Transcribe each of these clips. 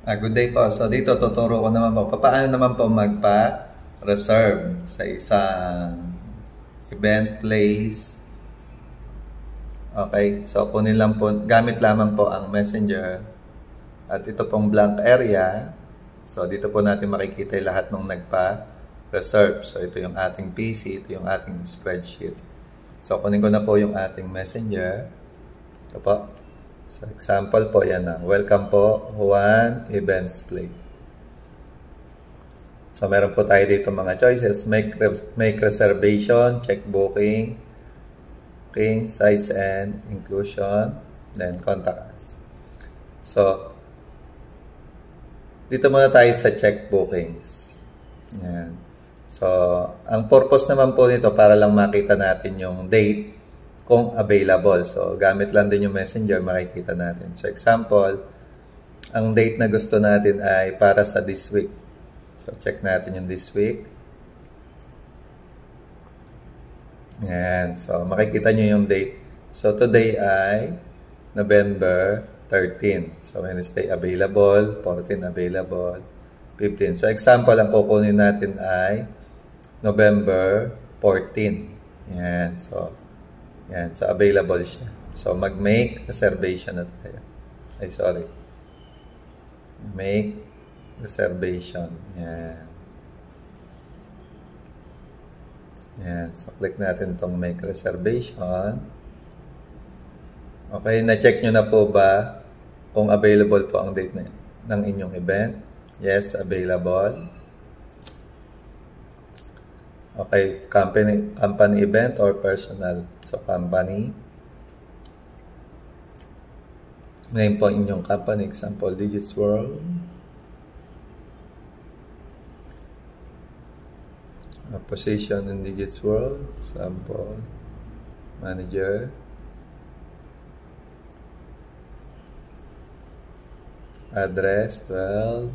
Good day po. So dito tuturo ko naman po paano naman po magpa-reserve sa isang event place. Okay, so kunin lang po, gamit lamang po ang Messenger at ito pong blank area. So dito po natin makikita yung lahat ng nagpa-reserve. So ito yung ating PC, ito yung ating spreadsheet. So kunin ko na po yung ating Messenger. Ito po. So, example po, yan na. Welcome po, Juan Events Play. So, meron po tayo dito mga choices. Make reservation, check booking, size and inclusion, then contact us. So, dito muna tayo sa check bookings. Yan. So, ang purpose naman po nito para lang makita natin yung date kung available. So, gamit lang din yung Messenger, makikita natin. So, example, ang date na gusto natin ay para sa this week. So, check natin yung this week. Ayan. So, makikita nyo yung date. So, today ay November 13. So, Wednesday available, 14 available, 15. So, example, ang kukunin natin ay November 14. Ayan. So, available siya. So, mag-make reservation na tayo. Ay, sorry. Make reservation. Yan. Yan. So, click natin itong make reservation. Okay, na-check nyo na po ba kung available po ang date ng inyong event? Yes, available. Okay, company event or personal. So, company. Name po inyong company. Example, Digits World. Position in Digits World. Example, manager. Address, 12.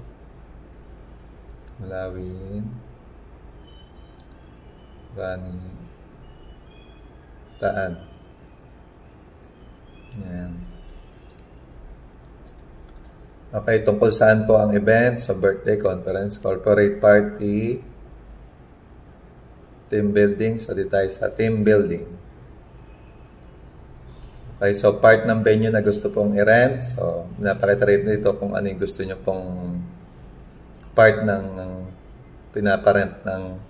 Malawin. Taan. Yan. Okay, tungkol saan po ang event? So, birthday, conference, corporate party, team building. So, dito tayo sa team building. Okay, so part ng venue na gusto pong i-rent. So, napakita rin dito kung ano yung gusto nyo pong part ng pinaparent ng.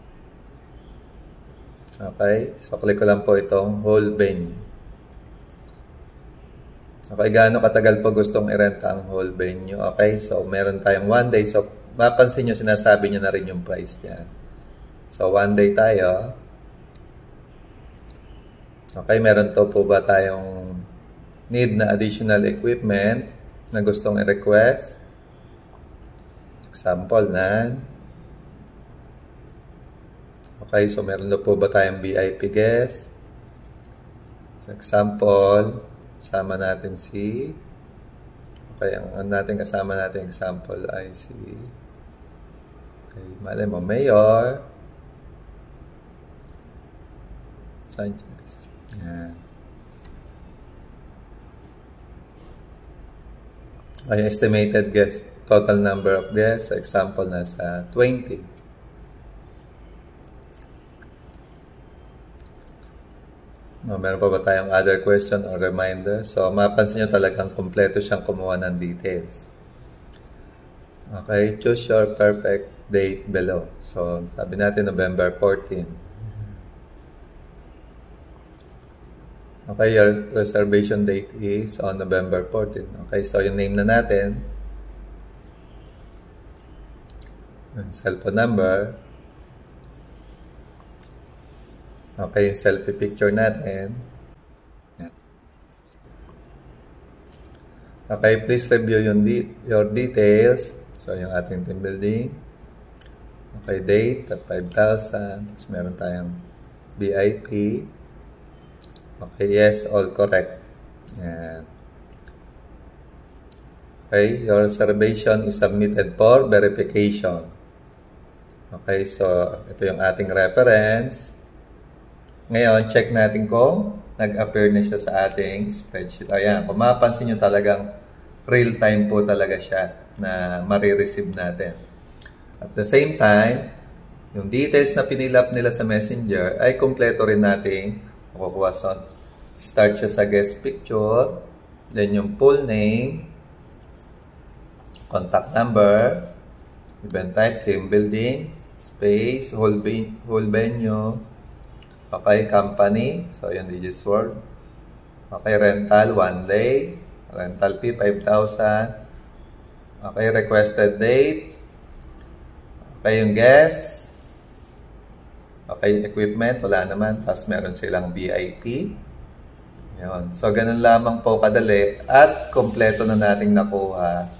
Okay, so click ko lang po itong whole venue. Okay, gaano katagal po gustong i-renta ang whole venue? Okay, so meron tayong 1 day. So, mapansin nyo, sinasabi nyo na rin yung price niya. So, 1 day tayo. Okay, meron to po ba tayong need na additional equipment na gustong i-request? Example, none. Okay, so meron na po ba tayong VIP guest? So, example, kasama natin si, okay, ang natin kasama natin example ay si, okay, malay mo, Mayor Sanchez. Yan. Okay, estimated guest, total number of guests, so example, nasa 20. Meron pa ba tayong other question or reminder? So, mapansin nyo talagang kompleto siyang kumuha ng details. Okay, choose your perfect date below. So, sabi natin November 14. Okay, your reservation date is on November 14. Okay, so yung name na natin. Yung cellphone number. Okay, yung selfie picture natin. Okay, please review your details. So, yung ating team building. Okay, date at 5,000. Tapos meron tayong VIP. Okay, yes, all correct. Yan. Okay, your reservation is submitted for verification. Okay, so ito yung ating reference. Ngayon, check natin kung nag-appear na siya sa ating spreadsheet. Ayan, kung mapapansin nyo talagang real time po talaga siya. na marireceive natin. At the same time, yung details na pinilap nila sa Messenger ay kompleto rin natin makukuha. So, start siya sa guest picture, then yung full name, contact number, event type, team building, space, whole venue, okay, company, so yung Digits World, okay, rental, 1 day, rental fee, 5,000, okay, requested date, okay, yung guest, okay, equipment, wala naman, tapos meron silang VIP. Yun. So, ganun lamang po kadali at kompleto na nating nakuha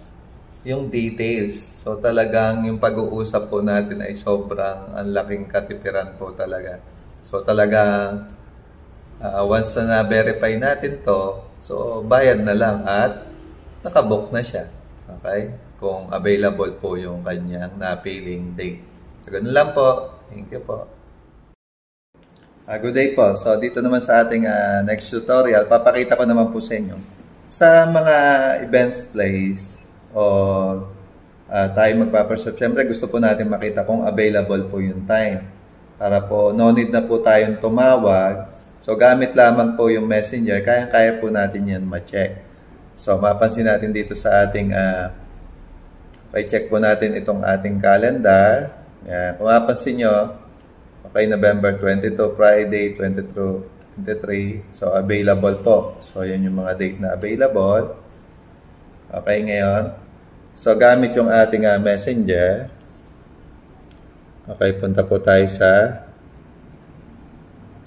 yung details. So, talagang yung pag-uusap po natin ay sobrang ang laking katipiran po talaga. So, talagang once na na-verify natin to, so, bayad na lang at nakabook na siya. Okay? Kung available po yung kanyang napiling date. So, ganun lang po. Thank you po. Good day po. So, dito naman sa ating next tutorial, papakita ko naman po sa inyo. Sa mga events place o tayo magpapareserve, siyempre gusto po natin makita kung available po yung time. Para po, no need na po tayong tumawag. So, gamit lamang po yung messenger, kaya po natin yan ma-check. So, mapansin natin dito sa ating, check po natin itong ating calendar. Yan. Kung mapansin nyo, okay, November 22, Friday, 23. So, available po. So, yan yung mga date na available. Okay, ngayon. So, gamit yung ating messenger. Okay, punta po tayo sa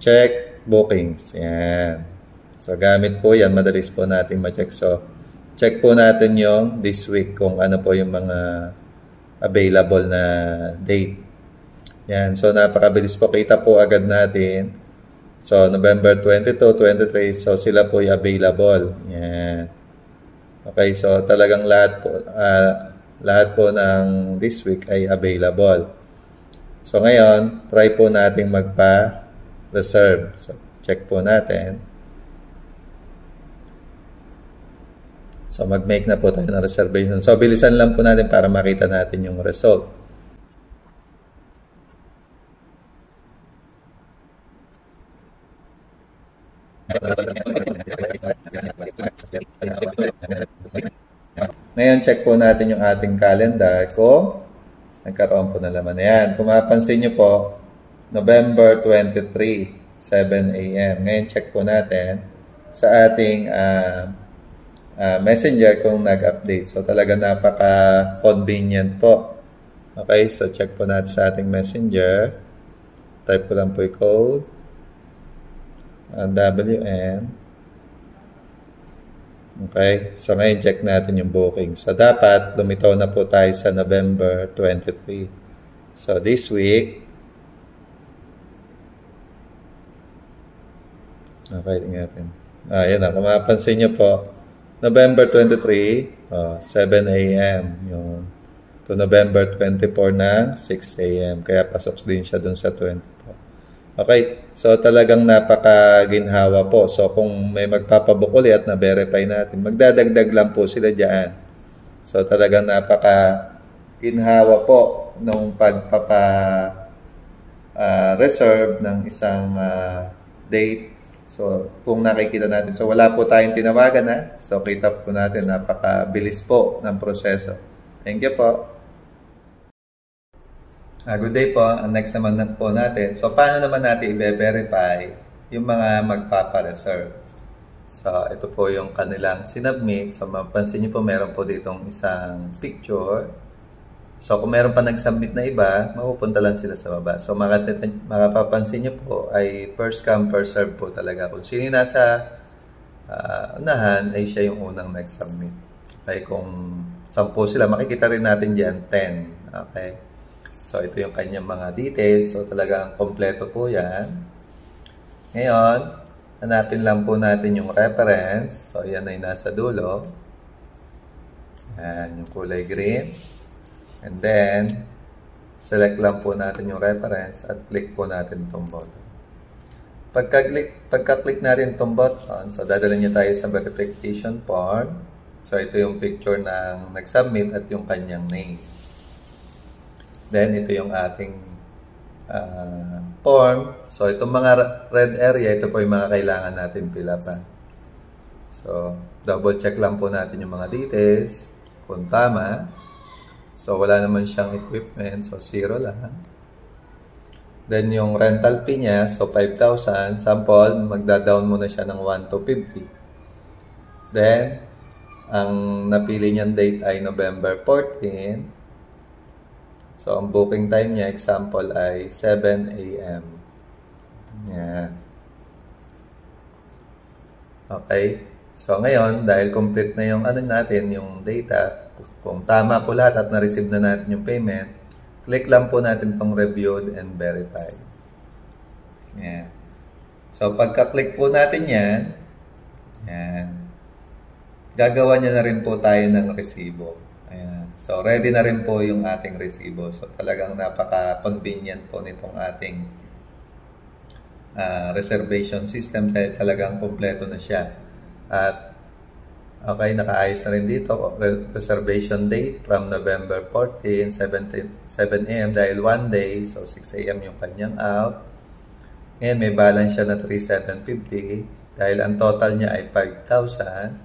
check bookings. Yan. So, gamit po yan. Madalis po natin ma-check. So, check po natin yung this week kung ano po yung mga available na date. Yan. So, napakabilis po. Kita po agad natin. So, November 22, 23. So, sila po yung available. Yan. Okay. So, talagang lahat po ng this week ay available. So, ngayon, try po natin magpa-reserve. So, check po natin. So, mag-make na po tayo ng reservation. So, bilisan lang po natin para makita natin yung result. Ngayon, check po natin yung ating calendar kung nagkaroon po ng laman. Ayan, kung mapansin nyo po, November 23, 7 a.m. Ngayon, check po natin sa ating messenger kung nag-update. So, talaga napaka-convenient po. Okay, so check po natin sa ating messenger. Type ko lang po yung code. WN. Okay, so ngayon check natin yung booking. So, dapat lumitaw na po tayo sa November 23. So, this week, okay, tingnan natin. Yan na, kung mapansin nyo po, November 23, 7 a.m. Yung to November 24 ng 6 a.m. Kaya pasok din siya dun sa 24. Okay, so talagang napakaginhawa po. So kung may magpapabook ulit at na-verify natin, magdadagdag lang po sila dyan. So talagang napakaginhawa po nung pagpapa-reserve ng isang date. So kung nakikita natin, so wala po tayong tinawagan So kita po natin, napakabilis po ng proseso. Thank you po. Good day po. Next naman po natin. So, paano naman natin i-verify yung mga magpapa-reserve? So, ito po yung kanilang sinubmit. So, mapansin nyo po, meron po ditong isang picture. So, kung meron pa nag-submit na iba, mapupunta lang sila sa baba. So, makapapansin nyo po ay first come, first serve po talaga. Kung sino nasa unahan, ay siya yung unang nag-submit. Okay, kung 10 sila, makikita rin natin dyan 10. Okay. So, ito yung kanyang mga details. So, talagang kompleto po yan. Ngayon, hanapin lang po natin yung reference. So, yan ay nasa dulo. Yan, yung kulay green. And then, select lang po natin yung reference at click po natin itong button. Pagka-click natin itong button, so, dadala niya tayo sa verification form. So, ito yung picture ng nag-submit at yung kanyang name. Then, ito yung ating form. So, itong mga red area, ito po yung mga kailangan natin pilapan. So, double check lang po natin yung mga details kung tama. So, wala naman siyang equipment. So, 0 lang. Then, yung rental fee niya, so 5,000. Sample, magda-down muna siya ng 1 to 50. Then, ang napili niyang date ay November 14. So, ang booking time niya, example, ay 7 a.m. Yan. Okay. So, ngayon, dahil complete na yung natin, yung data, kung tama po lahat at na-receive na natin yung payment, click lang po natin itong reviewed and verified. Yan. So, pagka-click po natin yan, gagawa niya na rin po tayo ng resibo. Ayan. So, ready na rin po yung ating resibo. So, talagang napaka-convenient po nitong ating reservation system dahil talagang kompleto na siya. At, okay, nakaayos na rin dito. Reservation date from November 14, 7 a.m. dahil 1 day. So, 6 a.m. yung kanyang out. Ngayon, may balance siya na 3,750 dahil ang total niya ay 5,000.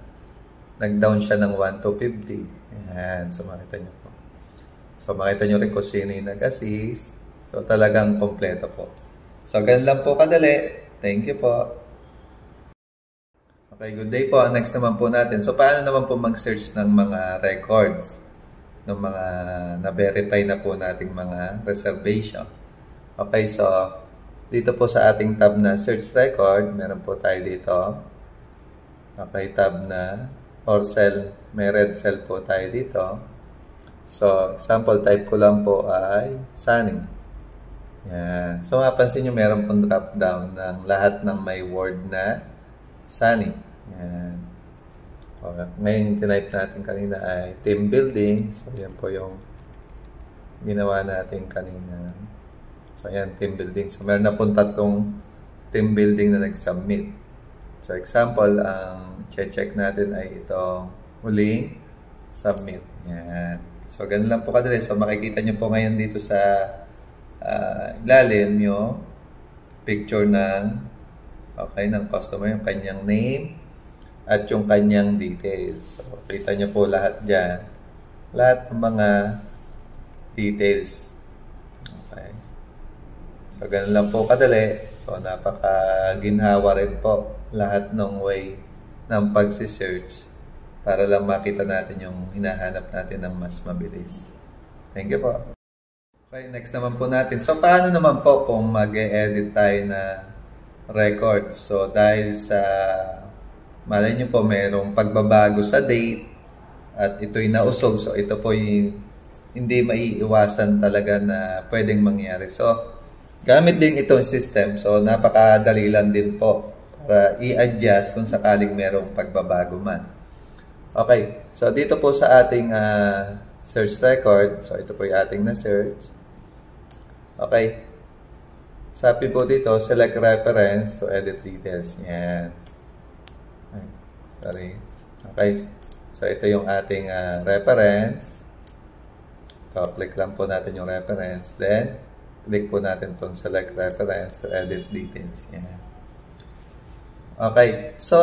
Nag-down siya ng 1 to 50. Ayan. So, makita nyo po. So, makita nyo rin kung sino yung nag-assist. So, talagang kompleto po. So, ganun lang po kadali. Thank you po. Okay, good day po. Next naman po natin. So, paano naman po mag-search ng mga records ng mga na-verify na po nating mga reservation? Okay, so, dito po sa ating tab na search record, meron po tayo dito. Okay, tab na or cell, may red cell po tayo dito. So, example type ko lang po ay Sunny. Yan. So, mapansin nyo meron pong drop down ng lahat ng may word na Sunny. Yan. Okay. Ngayon, yung tinype natin kanina ay team building. So, yan po yung ginawa natin kanina. So, yan, team building. So, meron na pong 3 team building na nag-submit. So, example, ang check natin ay itong huling submit. Yan. So, ganun lang po kadali. So, makikita nyo po ngayon dito sa ilalim yung picture ng customer, yung kanyang name at yung kanyang details. So, kita nyo po lahat dyan. Lahat ng mga details. Okay. So, ganun lang po kadali. So, napaka-ginhawa rin po lahat ng way ng pagsisearch para lang makita natin yung hinahanap natin ng mas mabilis. Thank you po. Okay, next naman po natin. So, paano naman po kung mag-e-edit tayo na record? So, dahil sa, malay nyo po, mayroong pagbabago sa date at ito'y nausog. So, ito po yung hindi maiiwasan talaga na pwedeng mangyari. So, gamit din itong system. So, napakadali lang din po para i-adjust kung sakaling merong pagbabago man. Okay. So, dito po sa ating search record. So, ito po yung ating na-search. Okay. Sabi po dito, select reference to edit details. Yan. Ay, sorry. Okay. So, ito yung ating reference. So, click lang po natin yung reference. Then, click po natin itong select reference to edit details. Yan. Okay. So,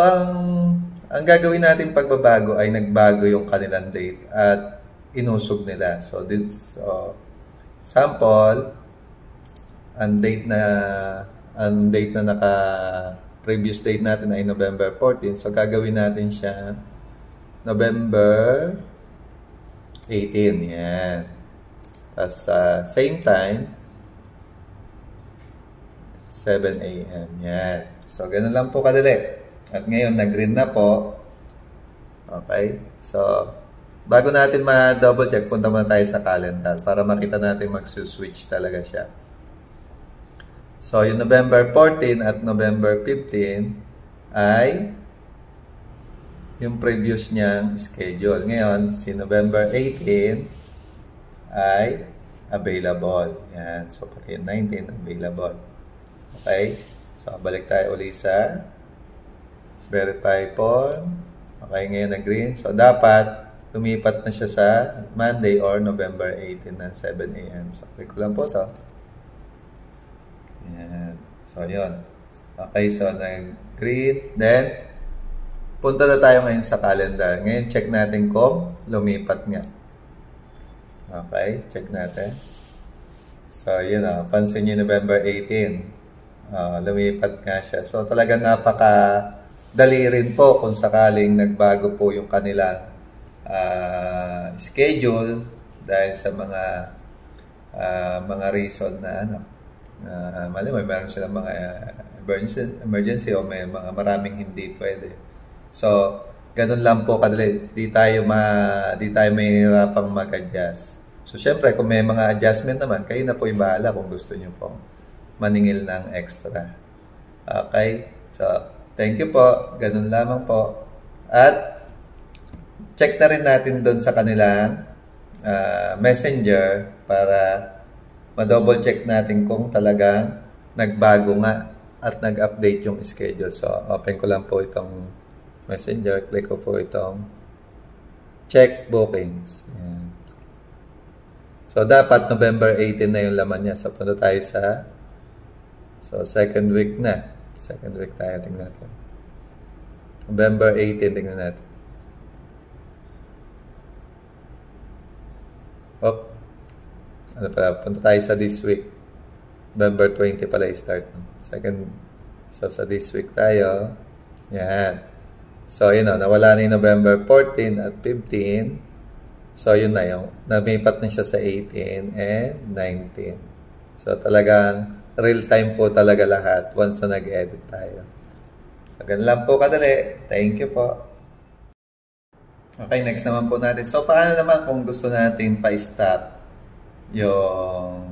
ang gagawin natin pagbabago ay nagbago yung kanilang date at inusog nila. So, sample, ang date na previous date natin ay November 14. So, gagawin natin siya November 18. Yan. Tapos, same time, 7 a.m. Yan. So, ganun lang po kadali. At ngayon, nag-green na po. Okay. So, bago natin ma-double check, punta muna tayo sa calendar para makita natin mag-switch talaga siya. So, yung November 14 at November 15 ay yung previous niyang schedule. Ngayon, si November 18 ay available. Yan. So, pati 19 available. Okay. So, balik tayo ulit sa verify form. Okay, ngayon na green. So, dapat lumipat na siya sa Monday or November 18 ng 7 a.m. So, click ko lang po to. Ayan. So, yun. Okay, so nag-green. Then, punta na tayo ngayon sa calendar. Ngayon, check natin kung lumipat nga. Okay, check natin. So, yun o. Pansin nyo November 18. Lumipat nga siya. So, talagang napaka-dali rin po kung sakaling nagbago po yung kanilang schedule dahil sa mga reason na meron silang mga emergency o may mga maraming hindi pwede. So, ganun lang po kadali. Di tayo mahihirapang mag-adjust. So, syempre, kung may mga adjustment naman, kayo na po yung bahala kung gusto nyo pong maningil ng extra. Okay? So, thank you po. Ganun lamang po. At, check na rin natin doon sa kanilang messenger para ma-double check natin kung talagang nagbago nga at nag-update yung schedule. So, open ko lang po itong messenger. Click ko po itong check bookings. Ayan. So, dapat November 18 na yung laman niya. So, punta tayo sa second week na. Second week tayo. Tingnan natin. November 18, tingnan natin. Ano pala, punta tayo sa this week. November 20 pala i-start. So, sa this week tayo. Yan. So, yun o. Nawala na yung November 14 at 15. So, yun na yung. Namipat na siya sa 18 and 19. So, talagang real time po talaga lahat once na nag-edit tayo. So, ganun lang po kadali. Thank you po. Okay, next naman po natin. So, paano naman kung gusto natin pa-stop yung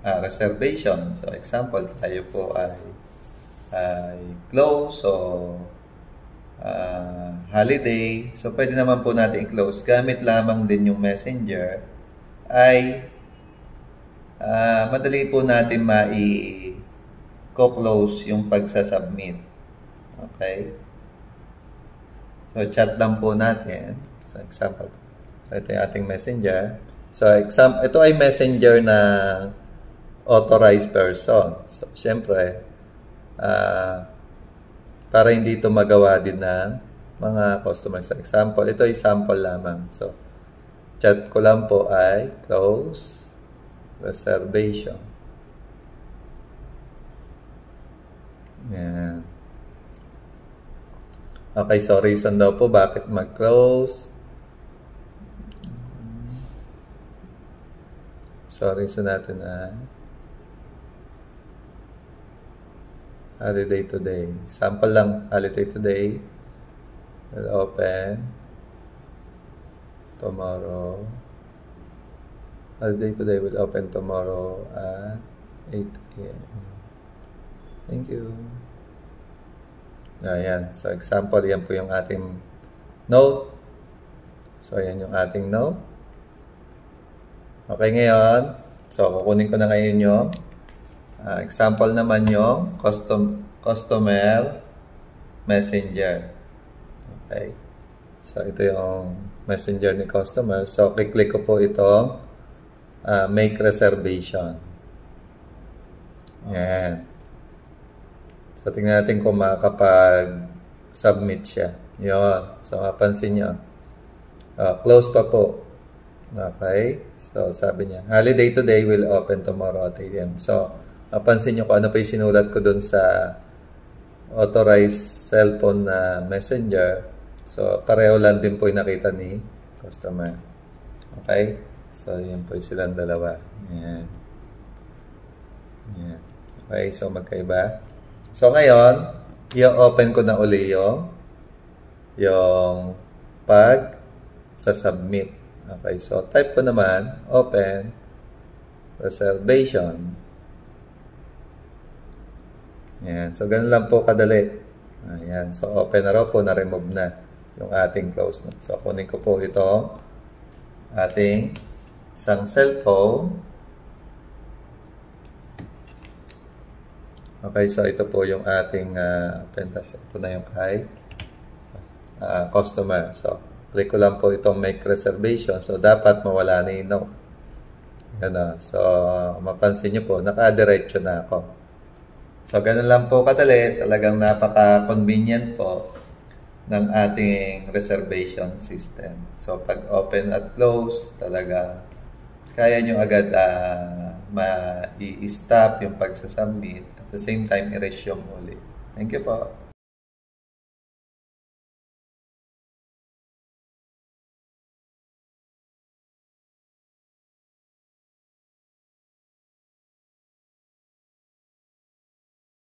reservation? So, example, tayo po ay close o holiday. So, pwede naman po natin i-close. Gamit lamang din yung messenger ay madali po natin ma-close yung pagsasubmit. Okay? So, chat lang po natin. So, example. So, ito yung ating messenger. So, ito ay messenger na authorized person. So, syempre, para hindi ito magawa din ng mga customers. So, example, ito ay sample lamang. So, chat ko lang po ay close reservation. Yan. Okay, so reason daw po bakit mag-close. So, reason natin ay holiday today. Sample lang, holiday today. Will open tomorrow. Holiday today will open tomorrow at 8 a.m. Thank you. Ayan. So, example, yan po yung ating note. So, yan yung ating note. Okay, ngayon. So, kukunin ko na ngayon yung example naman yung customer messenger. Okay. So, ito yung messenger ni customer. So, click ko po itong make reservation. Ayan. So, tingnan natin kung makakapag-submit siya. Yun. So, mapansin nyo. Close pa po. Okay. So, sabi niya, holiday today will open tomorrow at 8 a.m. So, mapansin nyo kung ano pa yung sinulat ko dun sa authorized cellphone na messenger. So, pareho lang din po yung nakita ni customer. Okay. So, yan po yung silang dalawa. Yan. Yan. Okay. So, magkaiba. So, ngayon, i-open ko na uli yung pag-submit. Okay. So, type ko naman, open, reservation. Yan. So, ganun lang po kadali. Ayan. So, open na raw po, na-remove na yung ating close note. So, kunin ko po ito, ating isang cellphone. Okay, so ito po yung ating pentas. Ito na yung kay customer. So, click ko lang po itong make reservation. So, dapat mawala na yung no. Yan, so, mapansin nyo po, nakadiretso na ako. So, ganun lang po kadali. Talagang napaka-convenient po ng ating reservation system. So, pag open at close, talaga kaya nyo agad ma-i-stop yung pagsasubmit. At the same time, i-resume ulit. Thank you po.